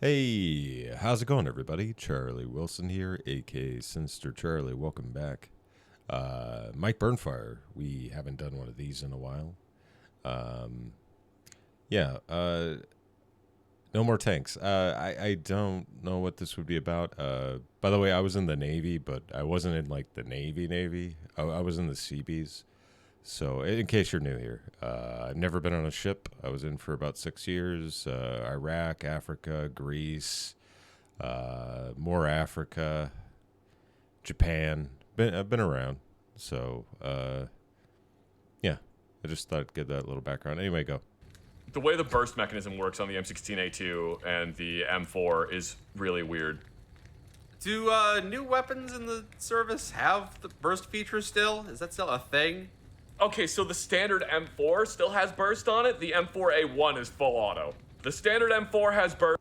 Hey, how's it going, everybody? Charlie Wilson here, aka Sinister Charlie. Welcome back. Mikeburnfire. We haven't done one of these in a while. No more tanks. I don't know what this would be about. By the way, I was in the Navy, but I wasn't in like the Navy. I was in the Seabees. So, in case you're new here, I've never been on a ship. I was in for about 6 years. Iraq, Africa, Greece, more Africa, Japan. I've been around. So, yeah, I just thought I'd give that little background. Anyway, go. The way the burst mechanism works on the M16A2 and the M4 is really weird. Do new weapons in the service have the burst feature still? Is that still a thing? Okay, so the standard M4 still has burst on it. The M4A1 is full auto. The standard M4 has burst.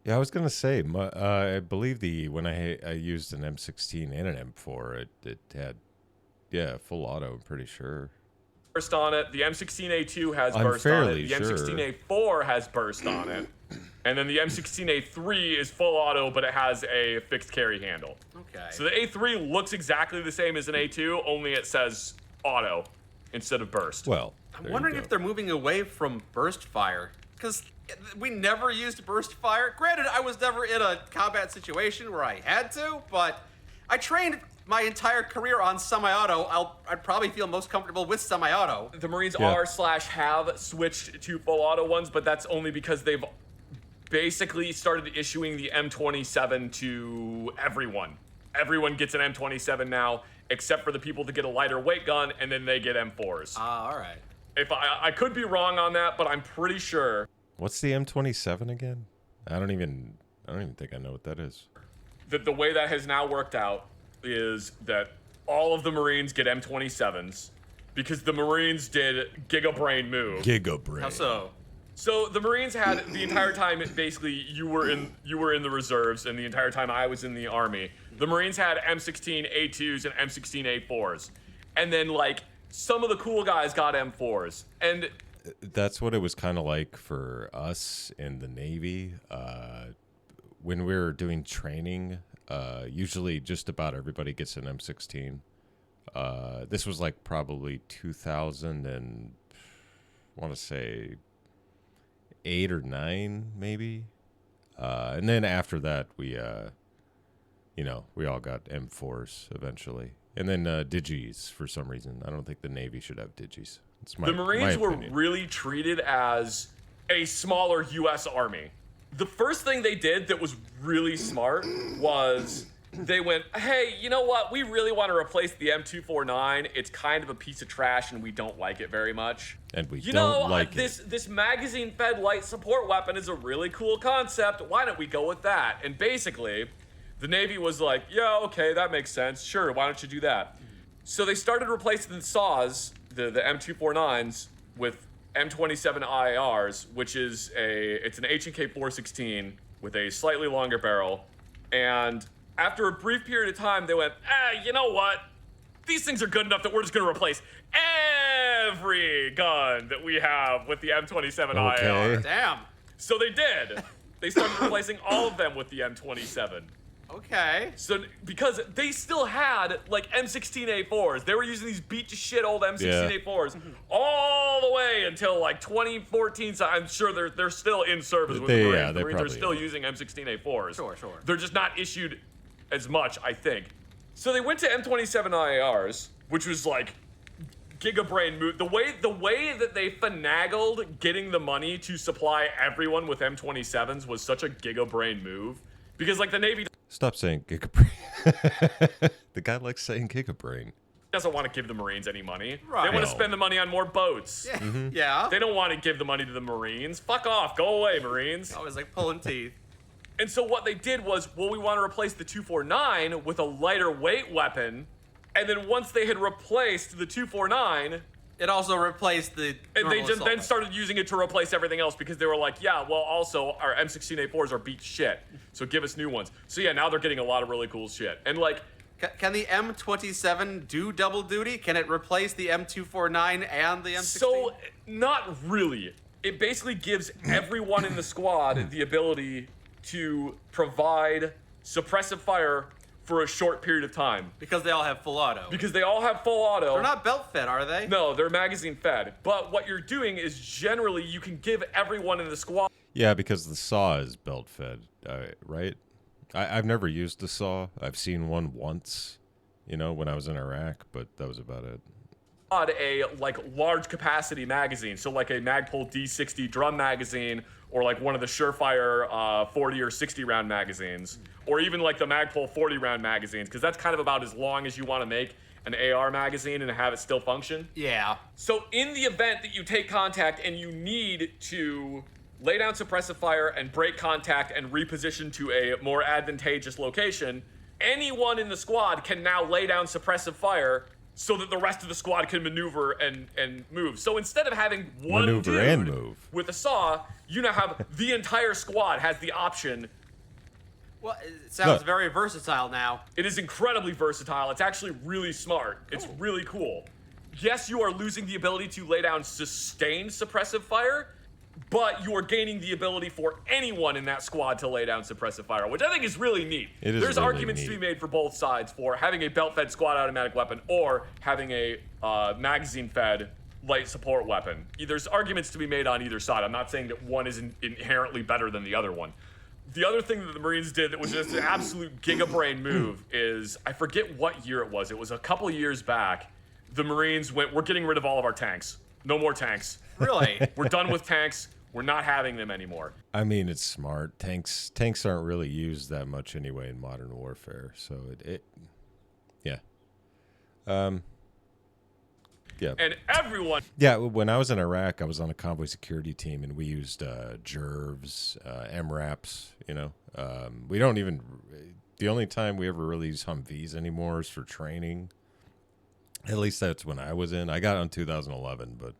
Yeah, I was gonna say, I believe when I used an M16 and an M4, it had, full auto. I'm pretty sure. Burst on it. The M16A2 has I'm burst on it. The fairly sure. M16A4 has burst on it. And then the M16A3 is full auto, but it has a fixed carry handle. Okay. So the A3 looks exactly the same as an A2, only it says auto instead of burst. Well, I'm wondering if they're moving away from burst fire, because we never used burst fire. Granted, I was never in a combat situation where I had to, but I trained my entire career on semi-auto. I'd probably feel most comfortable with semi-auto. The Marines are/have switched to full auto ones, but that's only because they've basically started issuing the M27 to everyone. Everyone gets an M27 now, except for the people that get a lighter weight gun, and then they get M4s. All right. If I could be wrong on that, but I'm pretty sure. What's the M27 again? I don't even think I know what that is. That the way that has now worked out is that all of the Marines get M27s because the Marines did Gigabrain move. Gigabrain. How so? So the Marines had the entire time, basically, you were in the reserves, and the entire time I was in the Army. The Marines had M16A2s and M16A4s, and then like some of the cool guys got M4s, and that's what it was kind of like for us in the Navy. When we were doing training, usually just about everybody gets an M16. This was like probably 2000 and I want to say 8 or 9 maybe. And then after that we all got M4s eventually. And then digis for some reason. I don't think the Navy should have digis. The Marines were really treated as a smaller U.S. Army. The first thing they did that was really smart was they went, hey, you know what? We really want to replace the M249. It's kind of a piece of trash, and we don't like it very much. And we don't like it. This magazine-fed light support weapon is a really cool concept. Why don't we go with that? And basically, the Navy was like, yeah, okay, that makes sense. Sure, why don't you do that? So they started replacing the SAWs, the M249s, with M27 IARs, which is it's an H&K 416 with a slightly longer barrel. And after a brief period of time, they went, you know what? These things are good enough that we're just going to replace every gun that we have with the M27 IAR. Damn. So they did. They started replacing all of them with the M27. Okay. So because they still had like M16A4s, they were using these beat to shit old M16A4s all the way until like 2014. So I'm sure they're still in service with the Marines. Yeah, The Marines are still using M16A4s. Sure. They're just not issued as much, I think. So they went to M27 IARs, which was like Gigabrain move. The way that they finagled getting the money to supply everyone with M27s was such a Gigabrain move. Because like the Navy Stop saying gigabrain. The guy likes saying gigabrain. doesn't want to give the Marines any money. Right. They want to No. spend the money on more boats. Yeah. Yeah. They don't want to give the money to the Marines. Fuck off. Go away, Marines. Always like pulling teeth. And so what they did was, well, we want to replace the 249 with a lighter weight weapon. And then once they had replaced the 249, It also replaced the. and they normal just then assault started using it to replace everything else because they were like, yeah, well, also our M16A4s are beat shit, so give us new ones. So yeah, now they're getting a lot of really cool shit. And like, Can the M27 do double duty? Can it replace the M249 and the M16? so not really. It basically gives everyone in the squad the ability to provide suppressive fire for a short period of time. Because they all have full auto. Because they all have full auto. They're not belt fed, are they? No, they're magazine fed. But what you're doing is generally you can give everyone in the squad. Yeah, because the saw is belt fed, right? I've never used the saw. I've seen one once, when I was in Iraq, but that was about it. A large capacity magazine, so like a Magpul D60 drum magazine, or like one of the Surefire 40 or 60 round magazines, or even like the Magpul 40 round magazines, because that's kind of about as long as you want to make an AR magazine and have it still function. Yeah. So in the event that you take contact and you need to lay down suppressive fire and break contact and reposition to a more advantageous location, anyone in the squad can now lay down suppressive fire so that the rest of the squad can maneuver and move. So instead of having one Maneuver dude and move. with a saw, you now have the entire squad has the option. Well, it sounds Look. very versatile now. It is incredibly versatile. It's actually really smart. It's really cool. Yes, you are losing the ability to lay down sustained suppressive fire, but you are gaining the ability for anyone in that squad to lay down suppressive fire, which I think is really neat. It is There's really arguments neat. to be made for both sides for having a belt-fed squad automatic weapon or having a magazine-fed light support weapon. There's arguments to be made on either side. I'm not saying that one is inherently better than the other one. The other thing that the Marines did that was just an absolute gigabrain move is, I forget what year it was. It was a couple of years back. The Marines went, we're getting rid of all of our tanks. No more tanks. Really? We're done with tanks. We're not having them anymore. I mean, it's smart. Tanks aren't really used that much anyway in modern warfare. So yeah. Yeah. And everyone. Yeah, when I was in Iraq, I was on a convoy security team, and we used JERVs, MRAPs, we don't even... The only time we ever really use Humvees anymore is for training. At least that's when I was in. I got on 2011, but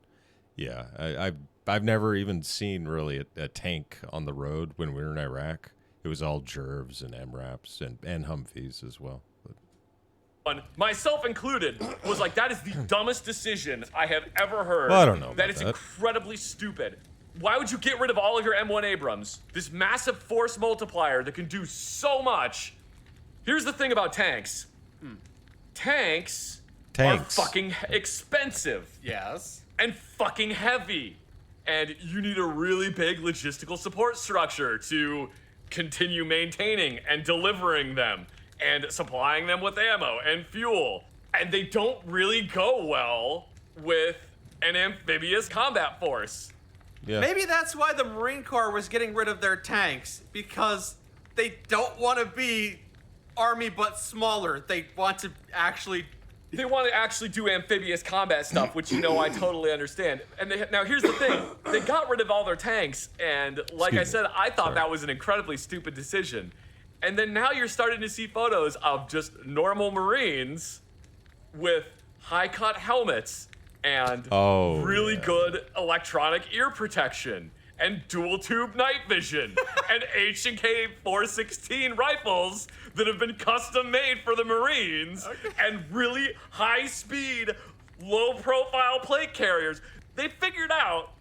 yeah, I've never even seen really a tank on the road when we were in Iraq. It was all JERVs and MRAPs and Humvees as well. But myself included, was like, that is the dumbest decision I have ever heard. Well, I don't know about That is that. incredibly stupid. Why would you get rid of all of your M1 Abrams? This massive force multiplier that can do so much. Here's the thing about tanks. Tanks are fucking expensive. Yes. And fucking heavy. And you need a really big logistical support structure to continue maintaining and delivering them and supplying them with ammo and fuel. And they don't really go well with an amphibious combat force. yeah. Maybe that's why the Marine Corps was getting rid of their tanks, because they don't want to be army but smaller. They want to actually... They want to actually do amphibious combat stuff, which, I totally understand. And now here's the thing. They got rid of all their tanks, and like I said, I thought that was an incredibly stupid decision. And then now you're starting to see photos of just normal Marines with high-cut helmets and really good electronic ear protection and dual-tube night vision and H&K 416 rifles that have been custom-made for the Marines and really high-speed, low-profile plate carriers. They figured out,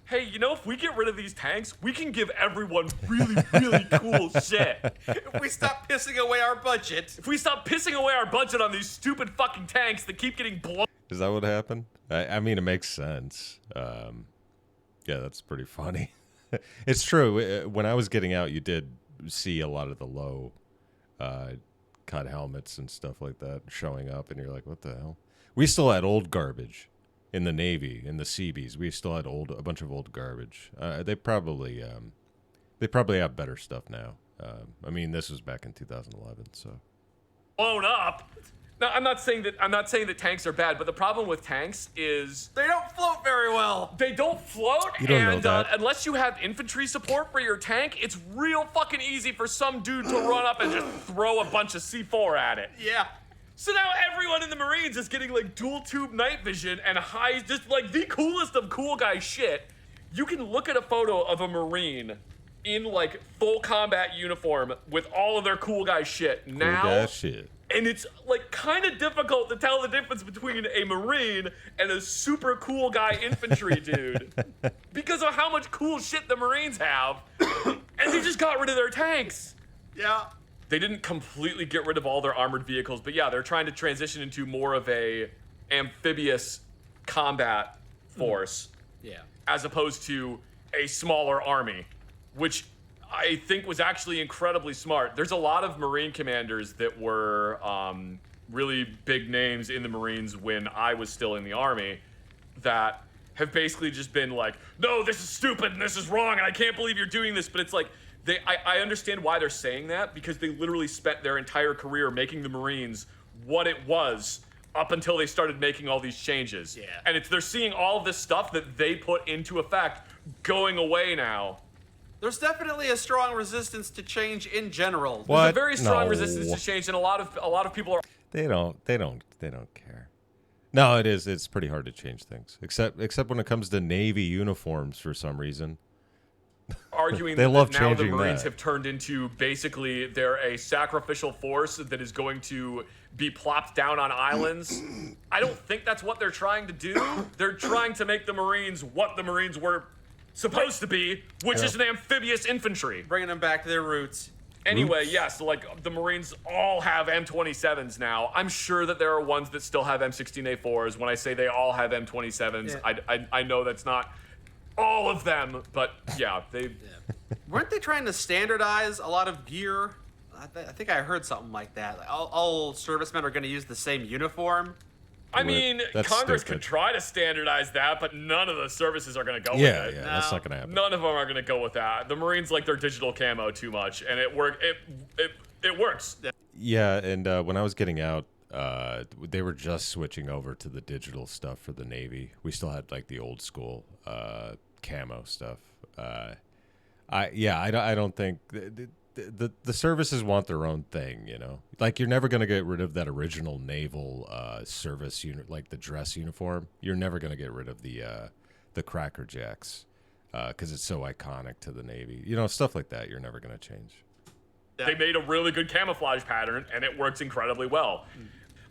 hey, if we get rid of these tanks, we can give everyone really, really cool shit. If we stop pissing away our budget. If we stop pissing away our budget on these stupid fucking tanks that keep getting blown. Is that what happened? I mean, it makes sense. Yeah, that's pretty funny. It's true. When I was getting out, you did see a lot of the low cut helmets and stuff like that showing up, and you're like, what the hell? We still had old garbage in the Navy, in the Seabees. We still had a bunch of old garbage. They probably have better stuff now. I mean, this was back in 2011, so. Blown up. Now, I'm not saying that tanks are bad, but the problem with tanks is They don't float very well. they don't float, You don't know and that. unless you have infantry support for your tank, it's real fucking easy for some dude to run up and just throw a bunch of C4 at it. Yeah. So now everyone in the Marines is getting like dual tube night vision and just like the coolest of cool guy shit. You can look at a photo of a Marine in like full combat uniform with all of their cool guy shit now. Cool guy shit. And it's like kind of difficult to tell the difference between a Marine and a super cool guy infantry dude because of how much cool shit the Marines have. And they just got rid of their tanks. Yeah. They didn't completely get rid of all their armored vehicles, but yeah, they're trying to transition into more of a amphibious combat force Yeah. as opposed to a smaller army, which I think was actually incredibly smart. There's a lot of Marine commanders that were really big names in the Marines when I was still in the Army that have basically just been like, no, this is stupid and this is wrong and I can't believe you're doing this. But it's like, I understand why they're saying that, because they literally spent their entire career making the Marines what it was up until they started making all these changes. Yeah. And they're seeing all of this stuff that they put into effect going away now. There's definitely a strong resistance to change in general. What? There's a very strong No. resistance to change, and a lot of people are They don't care. No, it is. It's pretty hard to change things, except when it comes to Navy uniforms for some reason. arguing They that love now the changing Marines that. have turned into basically they're a sacrificial force that is going to be plopped down on islands. I don't think that's what they're trying to do. They're trying to make the Marines what the Marines were supposed to be, which is an amphibious infantry. Bringing them back to their roots. Anyway, yeah, so like the Marines all have M27s now. I'm sure that there are ones that still have M16A4s. When I say they all have M27s, Yeah. I know that's not all of them, but yeah, they. Weren't they trying to standardize a lot of gear? I think I heard something like that. Like, all servicemen are going to use the same uniform. I mean, That's Congress stupid. could try to standardize that, but none of the services are going to go Yeah, with it. yeah, that's not gonna happen. None of them are going to go with that. The Marines like their digital camo too much, and it works. Yeah, and when I was getting out, they were just switching over to the digital stuff for the Navy. We still had like the old school camo stuff. I don't think the services want their own thing. You know, like you're never gonna get rid of that original naval service unit, like the dress uniform. You're never gonna get rid of the Cracker Jacks because it's so iconic to the Navy. You know, stuff like that. You're never gonna change. They made a really good camouflage pattern, and it works incredibly well.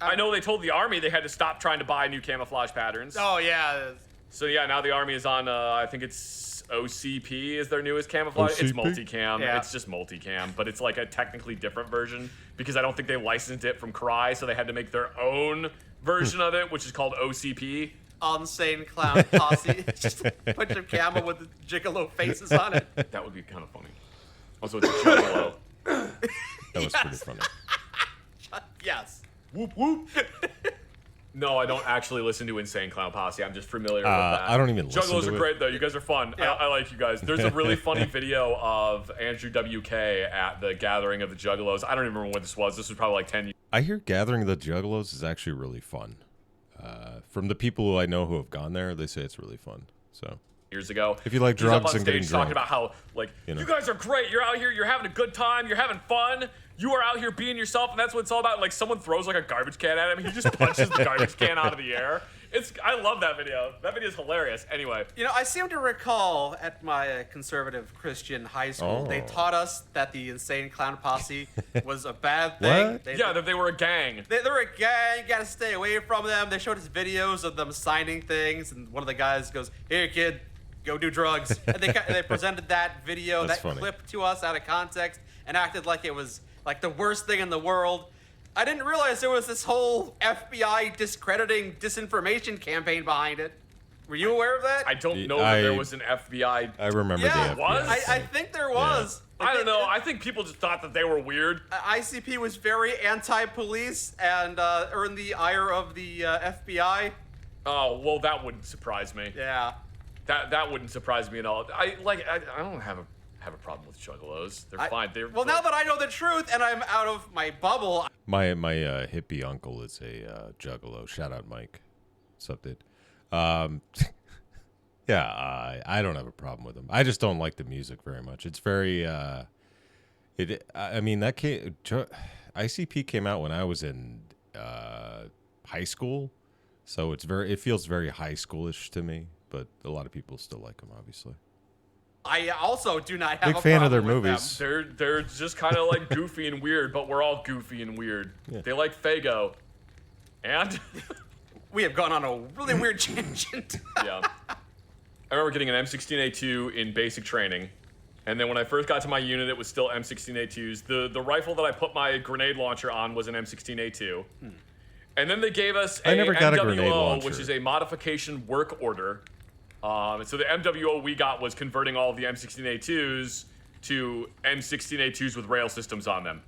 I know they told the Army they had to stop trying to buy new camouflage patterns. Oh, yeah. So yeah, now the Army is on, I think it's OCP is their newest camouflage. It's OCP? multicam. Yeah. It's just multicam, but it's like a technically different version because I don't think they licensed it from Cry, so they had to make their own version of it, which is called OCP. Insane clown posse. Just a bunch of camel with the gigolo faces on it. That would be kind of funny. Also, it's a juggalo. That was pretty funny. Yes. Whoop whoop. No, I don't actually listen to Insane Clown Posse. I'm just familiar with that. I don't even listen Juggalos to are it. great though. You guys are fun. Yeah. I like you guys. There's a really funny video of Andrew WK at the gathering of the Juggalos. I don't even remember when this was. This was probably like 10 years. I hear Gathering of the Juggalos is actually really fun. From the people who I know who have gone there, they say it's really fun. So Years ago. If you like He's up drugs on and stage getting talking drunk, about how like you know. you guys are great. You're out here. You're having a good time. You're having fun. You are out here being yourself, and that's what it's all about. Like someone throws like a garbage can at him, he just punches the garbage can out of the air. I love that video. That video is hilarious. Anyway, You know, I seem to recall at my conservative Christian high school, they Oh. taught us that the Insane Clown Posse was a bad thing. What? yeah, that they were a gang. They're a gang, you gotta stay away from them. They showed us videos of them signing things, and one of the guys goes, "Here, kid, go do drugs." And they presented that video, That's that funny. clip to us out of context, and acted like it was like the worst thing in the world. I didn't realize there was this whole FBI discrediting disinformation campaign behind it. Were you aware of that? I don't know that there was an FBI. I remember Yeah, the was? FBI. I think there was. I don't know. I think people just thought that they were weird. ICP was very anti-police and earned the ire of the FBI. Oh well, that wouldn't surprise me. Yeah. That wouldn't surprise me at all. I don't have a problem with juggalos. They're fine. They're Well, now that I know the truth and I'm out of my bubble, My hippie uncle is a juggalo. Shout out, Mike. What's up, dude? Yeah, I don't have a problem with him. I just don't like the music very much. It's very I mean that ICP came out when I was in high school, so it feels very high schoolish to me. But a lot of people still like him, obviously. I also do not have Big a fan of problem their with them. movies. They're just kind of like goofy and weird, but we're all goofy and weird. Yeah. They like Fago, and We have gone on a really weird tangent. yeah. I remember getting an M16A2 in basic training, And then when I first got to my unit, it was still M16A2s. The rifle that I put my grenade launcher on was an M16A2. And then they gave us a never got a grenade MWO, launcher. which is a modification work order. So the MWO we got was converting all of the M16A2s to M16A2s with rail systems on them.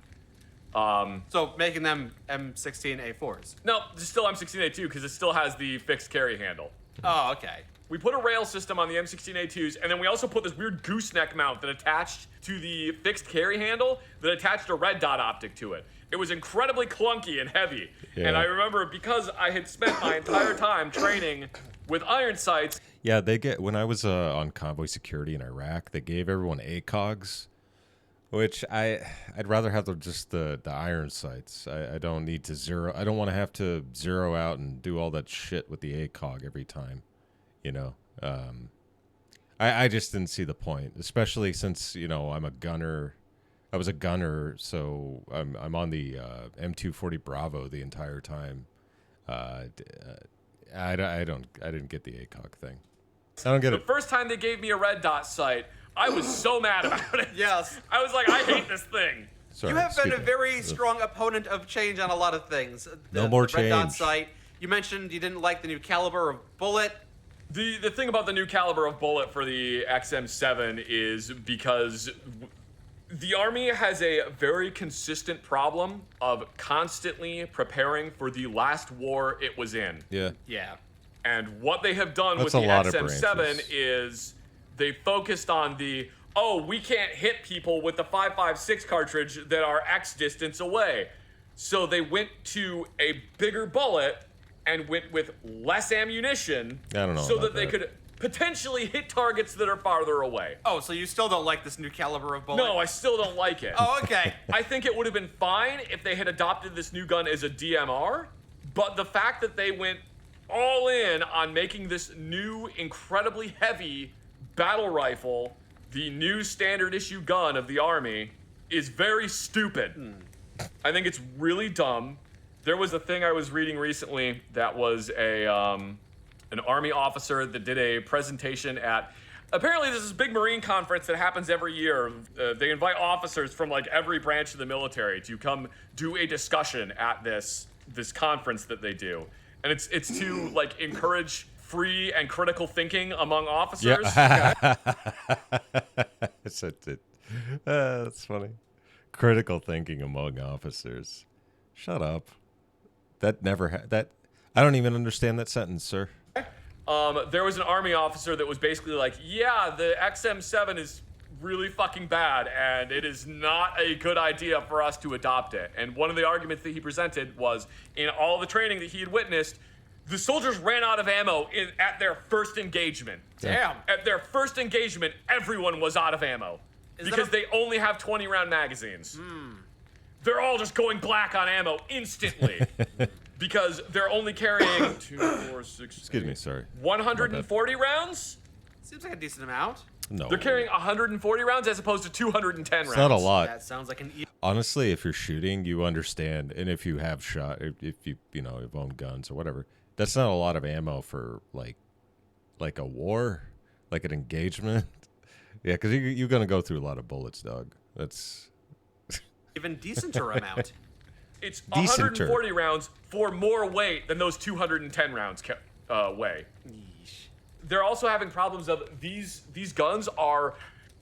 So making them M16A4s. No, it's still M16A2 because it still has the fixed carry handle. Oh, okay. We put a rail system on the M16A2s, and then we also put this weird gooseneck mount that attached to the fixed carry handle that attached a red dot optic to it. It was incredibly clunky and heavy. Yeah. And I remember because I had spent my entire time training with iron sights. Yeah, when I was on convoy security in Iraq, they gave everyone ACOGs, which I'd rather have just the iron sights. I don't need to zero. I don't want to have to zero out and do all that shit with the ACOG every time. You know, I just didn't see the point, especially since, you know, I'm a gunner. I was a gunner, so I'm on the M240 Bravo the entire time. I didn't get the ACOG thing. I don't get The it. first time they gave me a red dot sight, I was so mad about it. Yes. I was like, I hate this thing. Sorry, You have been a speaking- very strong opponent of change on a lot of things. No more the Red Dot change. sight. You mentioned you didn't like the new caliber of bullet. The thing about the new caliber of bullet for the XM7 is because the Army has a very consistent problem of constantly preparing for the last war it was in. Yeah. Yeah. And what they have done That's with a the lot of XM7 branches. is they focused on we can't hit people with the 5.56 cartridge that are X distance away. So they went to a bigger bullet and went with less ammunition I don't know so about that they that. could potentially hit targets that are farther away. Oh, so you still don't like this new caliber of bullet? No, I still don't like it. Oh, okay. I think it would have been fine if they had adopted this new gun as a DMR, but the fact that they went all in on making this new, incredibly heavy battle rifle the new standard issue gun of the Army is very stupid. I think it's really dumb. There was a thing I was reading recently that was an Army officer that did a presentation at. Apparently, there's this big Marine conference that happens every year. They invite officers from like every branch of the military to come do a discussion at this conference that they do, and it's to like encourage free and critical thinking among officers. Yeah. That's funny. Critical thinking among officers. Shut up. That never that. I don't even understand that sentence, sir. There was an Army officer that was basically like, yeah, the XM7 is really fucking bad, and it is not a good idea for us to adopt it. And one of the arguments that he presented was, in all the training that he had witnessed, the soldiers ran out of ammo at their first engagement. Damn. At their first engagement, everyone was out of ammo. Because they only have 20-round magazines. They're all just going black on ammo instantly. Because they're only carrying 2, 4, 6, Excuse me, sorry. 140 rounds? Seems like a decent amount. No. They're carrying 140 rounds as opposed to 210 rounds. It's not a lot. That sounds like an. Honestly, if you're shooting, you understand, and if you have shot, if you have owned guns or whatever, that's not a lot of ammo for like a war, like an engagement. Yeah, because you're gonna go through a lot of bullets, dog. That's Even decenter amount. It's Decenter. 140 rounds for more weight than those 210 rounds weigh. Yeesh. They're also having problems of these guns are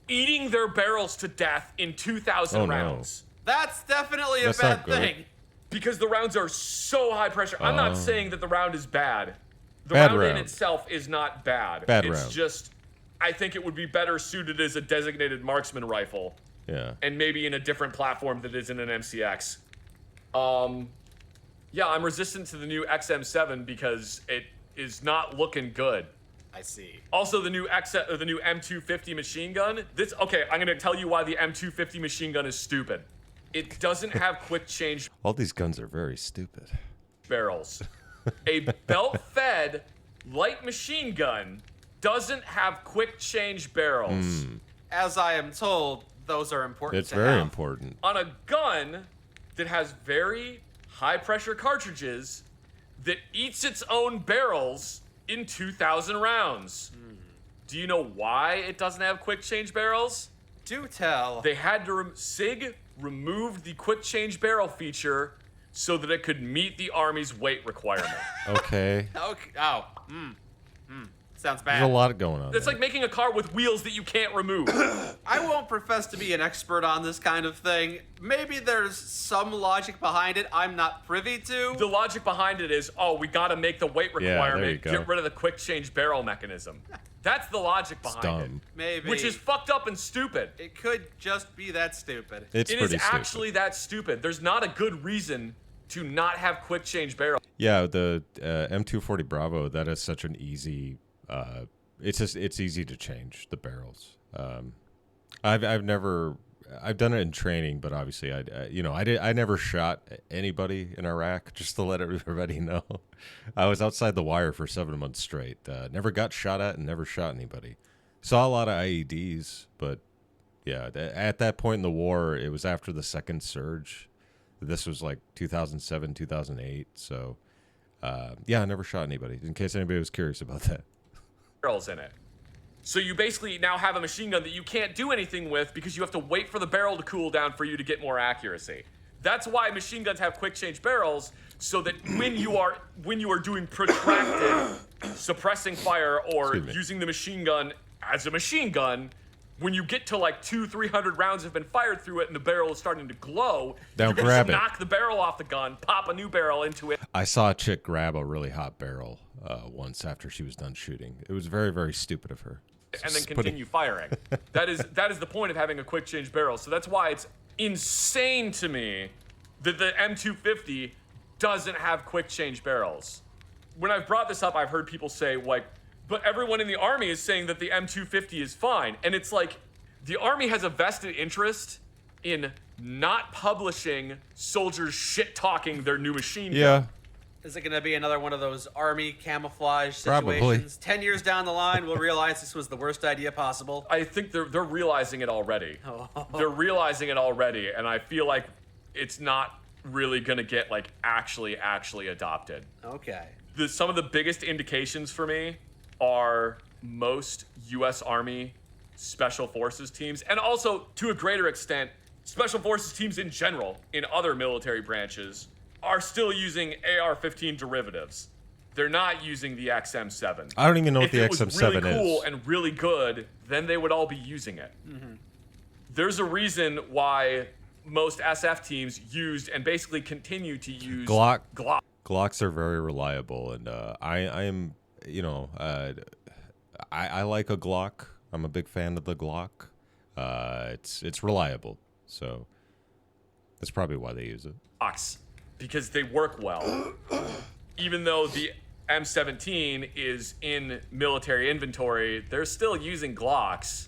eating their barrels to death in 2,000 Oh, no. rounds. That's definitely a That's bad not good. thing. Because the rounds are so high pressure. I'm not saying that the round is bad. The Bad round in round. itself is not bad. Bad it's round. just, I think it would be better suited as a designated marksman rifle. yeah. And maybe in a different platform that isn't an MCX. Yeah, I'm resistant to the new XM7 because it is not looking good. I see. Also, the new M250 machine gun. I'm gonna tell you why the M250 machine gun is stupid. It doesn't have quick change All these guns are very stupid. barrels. A belt-fed light machine gun doesn't have quick change barrels. As I am told, those are important. It's to very have. important. On a gun that has very high pressure cartridges that eats its own barrels in 2,000 rounds. Do you know why it doesn't have quick change barrels? Do tell. They had to SIG removed the quick change barrel feature so that it could meet the Army's weight requirement. Okay. Okay. Oh. Sounds bad. There's a lot going on. It's there. like making a car with wheels that you can't remove. I won't profess to be an expert on this kind of thing. Maybe there's some logic behind it I'm not privy to. The logic behind it is, we got to make the weight there you requirement, go. get rid of the quick change barrel mechanism. That's the logic behind it. Dumb. Maybe. Which is fucked up and stupid. It could just be that stupid. It's It pretty is stupid. actually that stupid. There's not a good reason to not have quick change barrel. Yeah, the M240 Bravo, that is such an easy. It's easy to change the barrels. I've done it in training, but obviously I never shot anybody in Iraq. Just to let everybody know, I was outside the wire for 7 months straight. Never got shot at and never shot anybody. Saw a lot of IEDs, but yeah, at that point in the war, it was after the second surge. This was like 2007, 2008. So yeah, I never shot anybody. In case anybody was curious about that. Barrels in it. So you basically now have a machine gun that you can't do anything with because you have to wait for the barrel to cool down for you to get more accuracy. That's why machine guns have quick change barrels, so that when you are doing protracted suppressing fire or using the machine gun as a machine gun, when you get to like 200-300 rounds have been fired through it and the barrel is starting to glow, Now you can grab just it. knock the barrel off the gun, pop a new barrel into it. I saw a chick grab a really hot barrel once after she was done shooting. It was very, very stupid of her. And then continue firing. That is the point of having a quick change barrel. So that's why it's insane to me that the M250 doesn't have quick change barrels. When I've brought this up, I've heard people say, like, but everyone in the Army is saying that the M250 is fine. And it's like, the Army has a vested interest in not publishing soldiers shit-talking their new machine gun. Yeah. Is it going to be another one of those Army camouflage Probably. situations? 10 years down the line, we'll realize this was the worst idea possible. I think they're realizing it already. They're realizing it already, and I feel like it's not really gonna get like actually adopted. Okay. Some of the biggest indications for me are most U.S. Army Special Forces teams, and also to a greater extent, Special Forces teams in general in other military branches are still using AR-15 derivatives. They're not using the XM7. I don't even know what If the it was XM7 really cool is. and really good, then they would all be using it. There's a reason why most SF teams used and basically continue to use Glock. Glock. Glocks are very reliable, and I am, I like a Glock. I'm a big fan of the Glock. It's reliable, so that's probably why they use it. Because they work well. Even though the M17 is in military inventory, they're still using Glocks.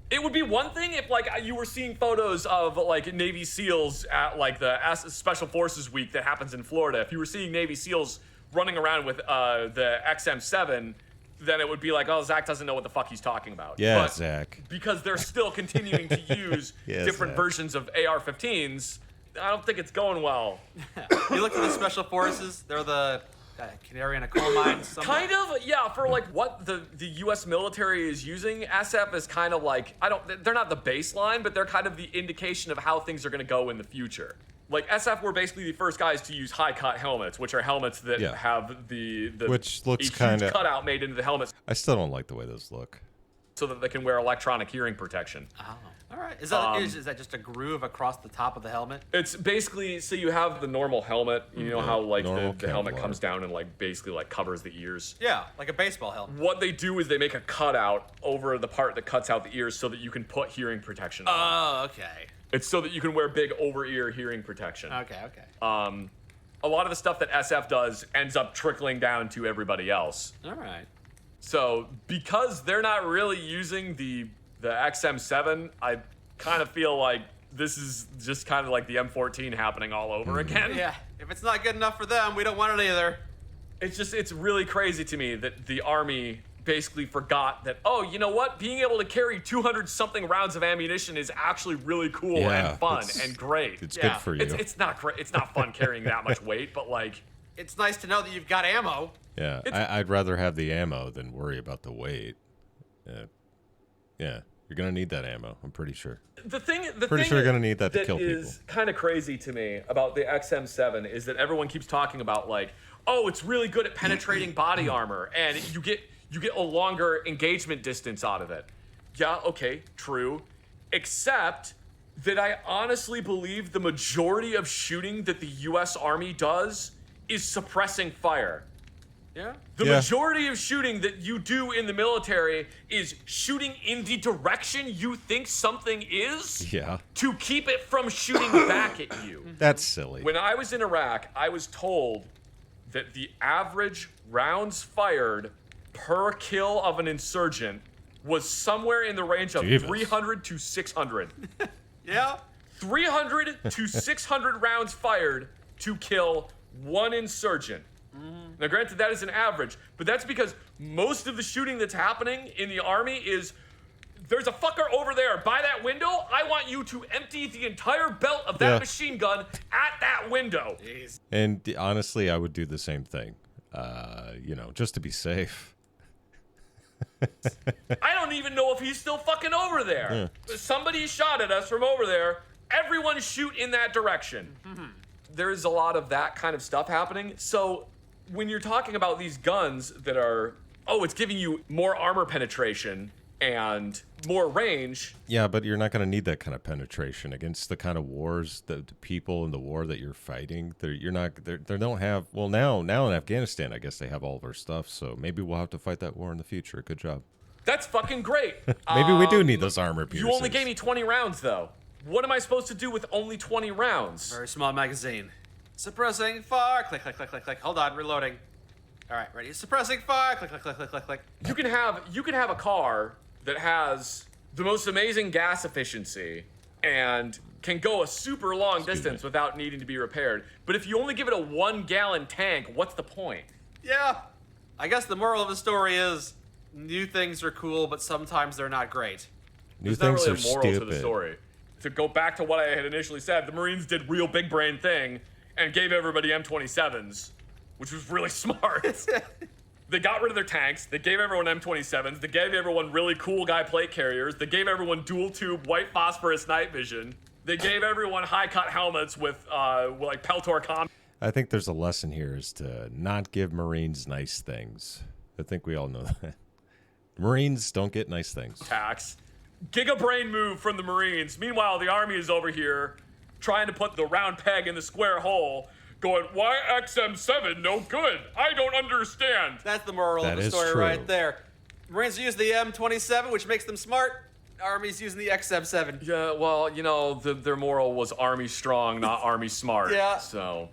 It would be one thing if like you were seeing photos of like Navy SEALs at like the Special Forces Week that happens in Florida. If you were seeing Navy SEAls running around with the XM7, then it would be like, oh, Zach doesn't know what the fuck he's talking about. Yeah, But Zach. because they're still continuing to use Yeah, different Zach. versions of AR-15s, I don't think it's going well. You look at the Special Forces, they're the canary in a coal mine. Kind of, yeah, for like what the U.S. military is using, SF is kind of like, they're not the baseline, but they're kind of the indication of how things are going to go in the future. Like SF were basically the first guys to use high cut helmets, which are helmets that Yeah. have the Which looks a huge kinda- cutout made into the helmets I still don't like the way those look. so that they can wear electronic hearing protection. Oh, all right. Is that just a groove across the top of the helmet? It's basically, so you have the normal helmet, you know how like Normal the helmet Kevlar. comes down and like basically like covers the ears. Yeah, like a baseball helmet. What they do is they make a cutout over the part that cuts out the ears so that you can put hearing protection on. Oh, okay. It's so that you can wear big over-ear hearing protection. Okay. A lot of the stuff that SF does ends up trickling down to everybody else. All right. So because they're not really using the XM7, I kind of feel like this is just kind of like the M14 happening all over again. Yeah, if it's not good enough for them, we don't want it either. It's really crazy to me that the Army basically forgot that, oh, you know what? Being able to carry 200-something rounds of ammunition is actually really cool Yeah, and fun it's- and great. It's Yeah. good for you. It's not great. It's not fun carrying that much weight, but like, It's nice to know that you've got ammo. Yeah, I'd rather have the ammo than worry about the weight. Yeah. You're gonna need that ammo. I'm pretty sure. The thing Pretty sure you're gonna need that to kill people. is kind of crazy to me about the XM7 is that everyone keeps talking about like, oh, it's really good at penetrating body armor, and you get a longer engagement distance out of it. Yeah, okay, true. Except that I honestly believe the majority of shooting that the U.S. Army does is suppressing fire. Yeah. The majority of shooting that you do in the military is shooting in the direction you think something is to keep it from shooting back at you. That's silly. When I was in Iraq, I was told that the average rounds fired per kill of an insurgent was somewhere in the range of 300 to 600. Yeah. 300 to 600 rounds fired to kill one insurgent. Now, granted, that is an average, but that's because most of the shooting that's happening in the Army is there's a fucker over there by that window. I want you to empty the entire belt of that machine gun at that window. Jeez. And honestly, I would do the same thing, just to be safe. I don't even know if he's still fucking over there. Somebody shot at us from over there. Everyone shoot in that direction. There's a lot of that kind of stuff happening. So when you're talking about these guns that are, it's giving you more armor penetration and more range. Yeah, but you're not going to need that kind of penetration against the kind of wars, the people in the war that you're fighting. They don't have, now in Afghanistan, I guess they have all of our stuff. So maybe we'll have to fight that war in the future. Good job. That's fucking great. Maybe we do need those armor piercings. You only gave me 20 rounds, though. What am I supposed to do with only 20 rounds? Very small magazine. Suppressing fire. Click, click, click, click, click. Hold on, reloading. All right, ready. Suppressing fire. Click, click, click, click, click, click. You can have a car that has the most amazing gas efficiency and can go a super long distance without needing to be repaired. But if you only give it a 1-gallon tank, what's the point? Yeah. I guess the moral of the story is new things are cool, but sometimes they're not great. New There's not things really a are moral stupid. to the story. To go back to what I had initially said, the Marines did real big brain thing and gave everybody M27s, which was really smart. They got rid of their tanks. They gave everyone M27s. They gave everyone really cool guy plate carriers. They gave everyone dual tube white phosphorus night vision. They gave everyone high cut helmets with like Peltor comp. I think there's a lesson here is to not give Marines nice things. I think we all know that. Marines don't get nice things. Tax. Giga brain move from the Marines. Meanwhile, the Army is over here trying to put the round peg in the square hole, going, why XM7 no good? I don't understand. That's the moral of the story right there. Marines use the M27, which makes them smart. Army's using the XM7. Yeah, well, their moral was Army strong, not Army smart. Yeah. So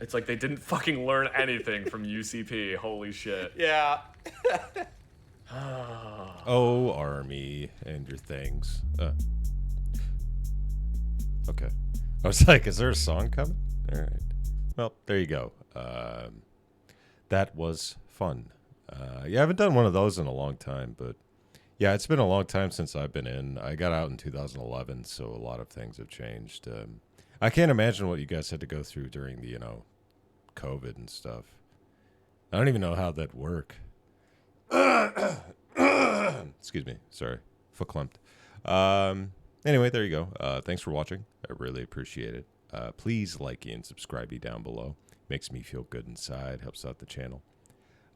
it's like they didn't fucking learn anything from UCP. Holy shit. Yeah. Oh, Army and your things. Okay. I was like, is there a song coming? All right. Well, there you go. That was fun. I haven't done one of those in a long time, but yeah, it's been a long time since I've been in. I got out in 2011, so a lot of things have changed. I can't imagine what you guys had to go through during the, COVID and stuff. I don't even know how that'd work. Excuse me. Sorry. Foot clumped. Anyway, there you go. Thanks for watching. I really appreciate it. Please like and subscribe me down below. Makes me feel good inside. Helps out the channel.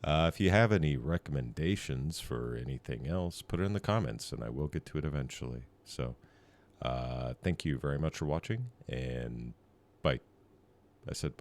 If you have any recommendations for anything else, put it in the comments, and I will get to it eventually. So, thank you very much for watching, and bye. I said bye.